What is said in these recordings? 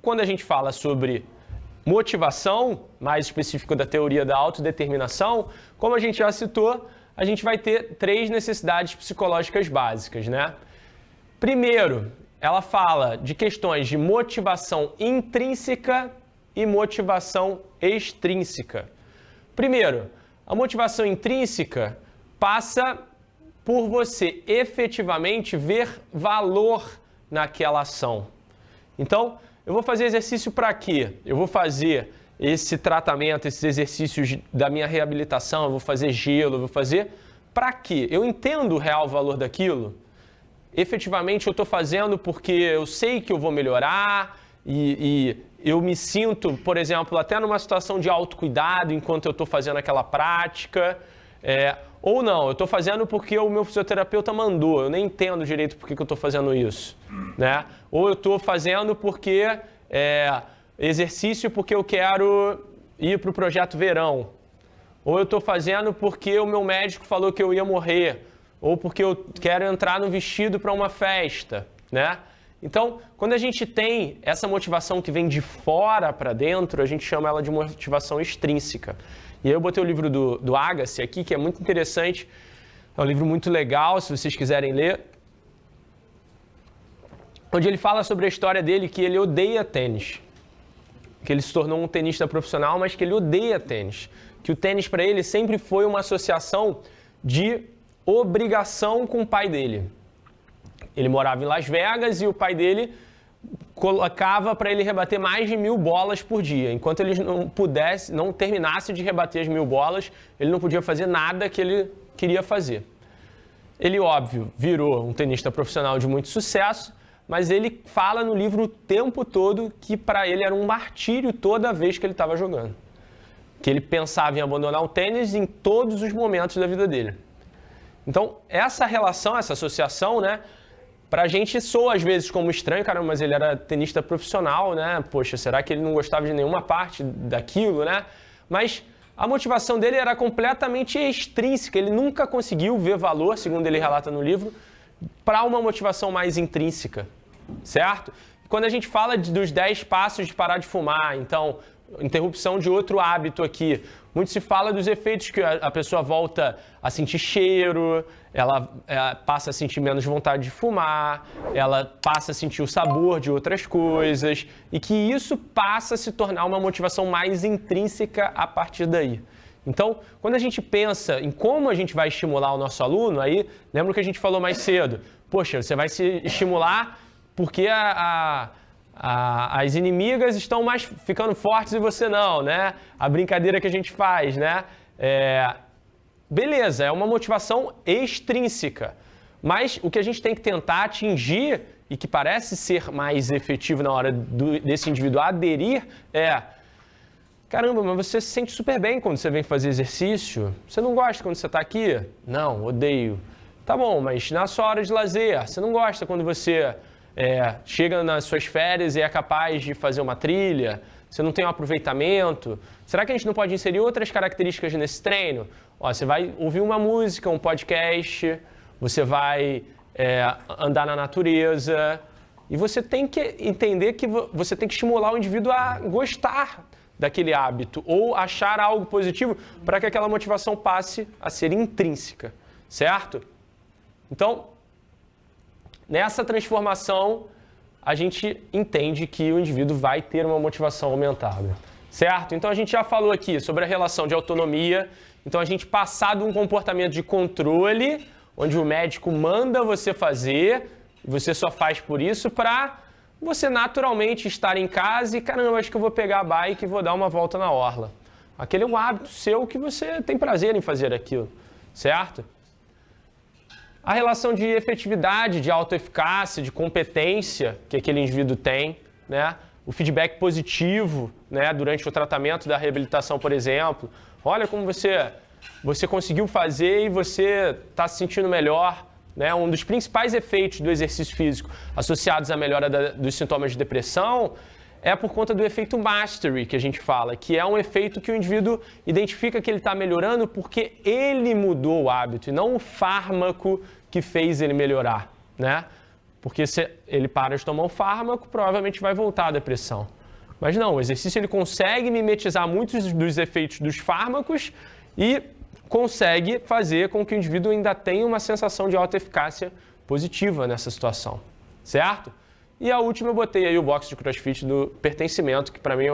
quando a gente fala sobre motivação, mais específico da teoria da autodeterminação, como a gente já citou, a gente vai ter 3 necessidades psicológicas básicas, né? Primeiro, ela fala de questões de motivação intrínseca e motivação extrínseca. Primeiro, a motivação intrínseca passa por você efetivamente ver valor naquela ação. Então, eu vou fazer exercício para quê? Eu vou fazer esse tratamento, esses exercícios da minha reabilitação, eu vou fazer gelo, eu vou fazer para quê? Eu entendo o real valor daquilo? Efetivamente eu estou fazendo porque eu sei que eu vou melhorar e eu me sinto, por exemplo, até numa situação de autocuidado enquanto eu estou fazendo aquela prática, ou não, eu estou fazendo porque o meu fisioterapeuta mandou, eu nem entendo direito por que eu estou fazendo isso, né? Ou eu estou fazendo porque exercício porque eu quero ir para o projeto verão, ou eu estou fazendo porque o meu médico falou que eu ia morrer, ou porque eu quero entrar no vestido para uma festa, né? Então, quando a gente tem essa motivação que vem de fora para dentro, a gente chama ela de motivação extrínseca. E aí eu botei o livro do Agassi aqui, que é muito interessante, é um livro muito legal, se vocês quiserem ler, onde ele fala sobre a história dele, que ele odeia tênis, que ele se tornou um tenista profissional, mas que ele odeia tênis, que o tênis para ele sempre foi uma associação de obrigação com o pai dele. Ele morava em Las Vegas e o pai dele colocava para ele rebater mais de 1000 bolas por dia. Enquanto ele não terminasse de rebater as 1000 bolas, ele não podia fazer nada que ele queria fazer. Ele, óbvio, virou um tenista profissional de muito sucesso, mas ele fala no livro o tempo todo que para ele era um martírio toda vez que ele estava jogando. Que ele pensava em abandonar o tênis em todos os momentos da vida dele. Então, essa relação, essa associação, né? Pra gente soa às vezes como estranho, caramba, mas ele era tenista profissional, né? Poxa, será que ele não gostava de nenhuma parte daquilo, né? Mas a motivação dele era completamente extrínseca, ele nunca conseguiu ver valor, segundo ele relata no livro, para uma motivação mais intrínseca, certo? Quando a gente fala dos 10 passos de parar de fumar, então, interrupção de outro hábito aqui, muito se fala dos efeitos que a pessoa volta a sentir cheiro, ela passa a sentir menos vontade de fumar, ela passa a sentir o sabor de outras coisas e que isso passa a se tornar uma motivação mais intrínseca a partir daí. Então, quando a gente pensa em como a gente vai estimular o nosso aluno, aí, lembra o que a gente falou mais cedo? Poxa, você vai se estimular porque as inimigas estão mais ficando fortes e você não, né? A brincadeira que a gente faz, né? Beleza, é uma motivação extrínseca, mas o que a gente tem que tentar atingir e que parece ser mais efetivo na hora desse indivíduo aderir caramba, mas você se sente super bem quando você vem fazer exercício? Você não gosta quando você está aqui? Não, odeio. Tá bom, mas na sua hora de lazer, você não gosta quando você chega nas suas férias e é capaz de fazer uma trilha? Você não tem um aproveitamento? Será que a gente não pode inserir outras características nesse treino? Você vai ouvir uma música, um podcast, você vai andar na natureza e você tem que entender que você tem que estimular o indivíduo a gostar daquele hábito ou achar algo positivo para que aquela motivação passe a ser intrínseca, certo? Então, nessa transformação, a gente entende que o indivíduo vai ter uma motivação aumentada, certo? Então, a gente já falou aqui sobre a relação de autonomia. Então, a gente passar de um comportamento de controle, onde o médico manda você fazer, e você só faz por isso, para você naturalmente estar em casa e, caramba, acho que eu vou pegar a bike e vou dar uma volta na orla. Aquele é um hábito seu que você tem prazer em fazer aquilo, certo? A relação de efetividade, de autoeficácia, de competência que aquele indivíduo tem, né? O feedback positivo, né? Durante o tratamento da reabilitação, por exemplo. Olha como você conseguiu fazer e você está se sentindo melhor. Né? Um dos principais efeitos do exercício físico associados à melhora dos sintomas de depressão é por conta do efeito mastery, que a gente fala, que é um efeito que o indivíduo identifica que ele está melhorando porque ele mudou o hábito e não o fármaco que fez ele melhorar. Né? porque se ele para de tomar o fármaco, provavelmente vai voltar a depressão. Mas não, o exercício ele consegue mimetizar muitos dos efeitos dos fármacos e consegue fazer com que o indivíduo ainda tenha uma sensação de autoeficácia positiva nessa situação, certo? E a última eu botei aí o box de CrossFit do pertencimento, que para mim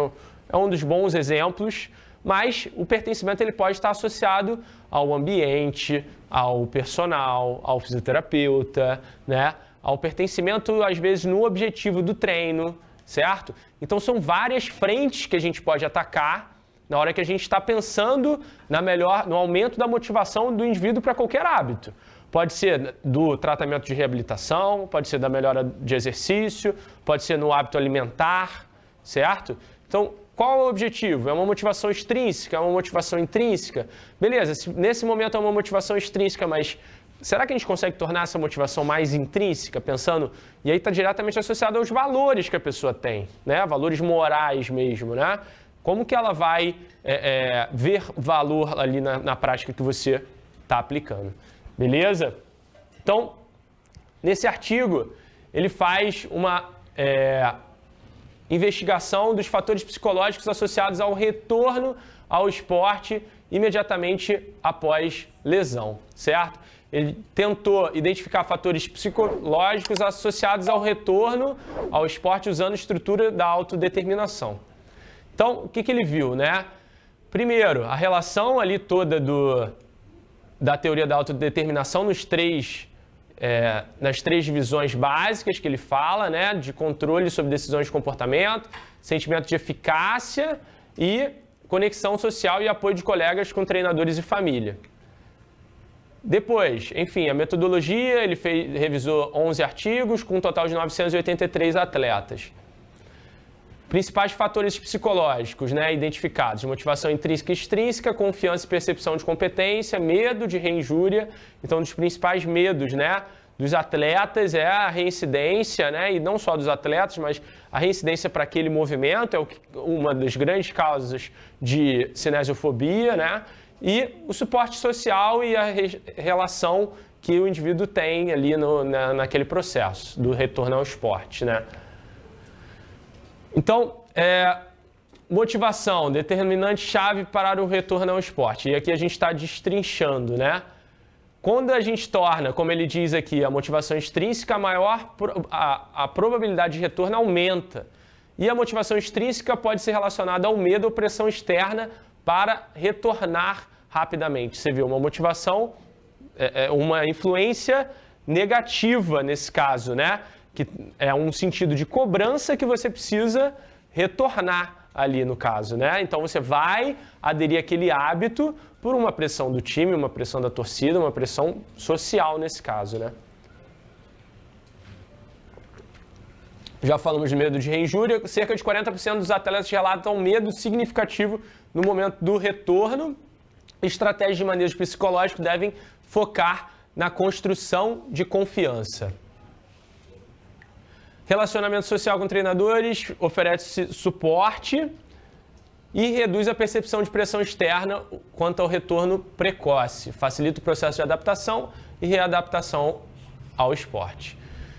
é um dos bons exemplos, mas o pertencimento ele pode estar associado ao ambiente, ao personal, ao fisioterapeuta, né? Ao pertencimento, às vezes, no objetivo do treino, certo? Então, são várias frentes que a gente pode atacar na hora que a gente está pensando no aumento da motivação do indivíduo para qualquer hábito. Pode ser do tratamento de reabilitação, pode ser da melhora de exercício, pode ser no hábito alimentar, certo? Então, qual é o objetivo? É uma motivação extrínseca? É uma motivação intrínseca? Beleza, nesse momento é uma motivação extrínseca, mas será que a gente consegue tornar essa motivação mais intrínseca, pensando... E aí está diretamente associado aos valores que a pessoa tem, né? Valores morais mesmo, né? Como que ela vai ver valor ali na prática que você está aplicando? Beleza? Então, nesse artigo, ele faz uma investigação dos fatores psicológicos associados ao retorno ao esporte imediatamente após lesão, certo? Ele tentou identificar fatores psicológicos associados ao retorno ao esporte usando a estrutura da autodeterminação. Então, o que ele viu, né? Primeiro, a relação ali toda da teoria da autodeterminação nas três divisões básicas que ele fala, né? De controle sobre decisões de comportamento, sentimento de eficácia e conexão social e apoio de colegas com treinadores e família. Depois, enfim, a metodologia, ele revisou 11 artigos com um total de 983 atletas. Principais fatores psicológicos, né, identificados: motivação intrínseca e extrínseca, confiança e percepção de competência, medo de reinjúria. Então, um dos principais medos, né, dos atletas é a reincidência, né, e não só dos atletas, mas a reincidência para aquele movimento é uma das grandes causas de cinesiofobia, né, e o suporte social e a relação que o indivíduo tem ali naquele processo do retorno ao esporte, né. Então, motivação, determinante chave para o retorno ao esporte. E aqui a gente está destrinchando, né? Quando a gente torna, como ele diz aqui, a motivação extrínseca, a probabilidade de retorno aumenta. E a motivação extrínseca pode ser relacionada ao medo ou pressão externa para retornar rapidamente. Você viu, uma motivação, uma influência negativa nesse caso, né? Que é um sentido de cobrança que você precisa retornar ali no caso, né? Então você vai aderir àquele hábito por uma pressão do time, uma pressão da torcida, uma pressão social nesse caso, né? Já falamos de medo de reinjúria, cerca de 40% dos atletas relatam medo significativo no momento do retorno. Estratégias de manejo psicológico devem focar na construção de confiança. Relacionamento social com treinadores oferece suporte e reduz a percepção de pressão externa quanto ao retorno precoce. Facilita o processo de adaptação e readaptação ao esporte.